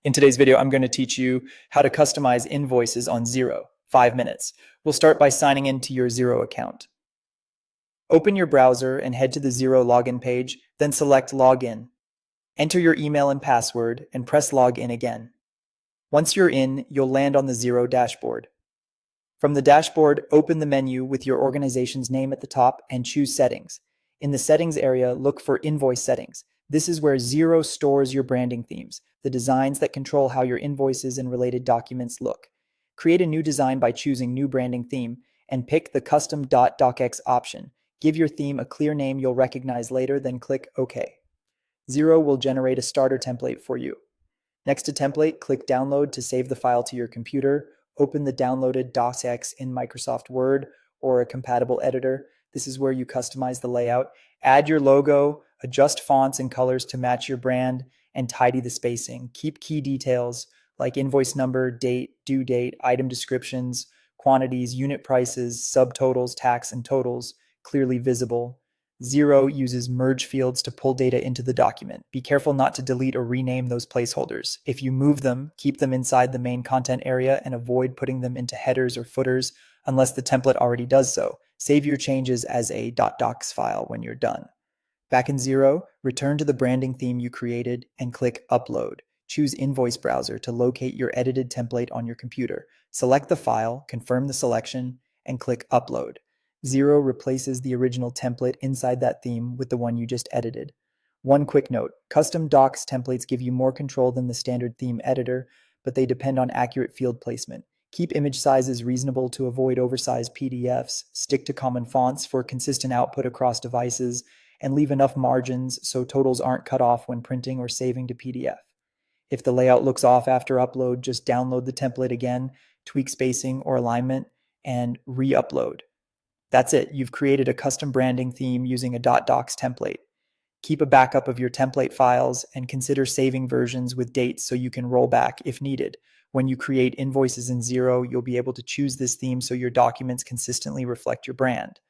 In today's video, I'm going to teach you how to customize invoices on Xero, 5 minutes. We'll start by signing into your Xero account. Open your browser and head to the Xero login page, then select Login. Enter your email and password and press Login again. Once you're in, you'll land on the Xero dashboard. From the dashboard, open the menu with your organization's name at the top and choose Settings. In the Settings area, look for Invoice Settings. This is where Xero stores your branding themes, the designs that control how your invoices and related documents look. Create a new design by choosing New Branding Theme and pick the Custom .docx option. Give your theme a clear name you'll recognize later, then click OK. Xero will generate a starter template for you. Next to Template, click Download to save the file to your computer. Open the downloaded docx in Microsoft Word or a compatible editor. This is where you customize the layout. Add your logo, adjust fonts and colors to match your brand, and tidy the spacing. Keep key details like invoice number, date, due date, item descriptions, quantities, unit prices, subtotals, tax, and totals clearly visible. Xero uses merge fields to pull data into the document. Be careful not to delete or rename those placeholders. If you move them, keep them inside the main content area and avoid putting them into headers or footers unless the template already does so. Save your changes as a .docs file when you're done. Back in Xero, return to the branding theme you created and click Upload. Choose Invoice Browser to locate your edited template on your computer. Select the file, confirm the selection, and click Upload. Xero replaces the original template inside that theme with the one you just edited. One quick note, custom docs templates give you more control than the standard theme editor, but they depend on accurate field placement. Keep image sizes reasonable to avoid oversized PDFs, stick to common fonts for consistent output across devices, and leave enough margins so totals aren't cut off when printing or saving to PDF. If the layout looks off after upload, just download the template again, tweak spacing or alignment, and re-upload. That's it. You've created a custom branding theme using a .docs template. Keep a backup of your template files and consider saving versions with dates so you can roll back if needed. When you create invoices in Xero, you'll be able to choose this theme so your documents consistently reflect your brand.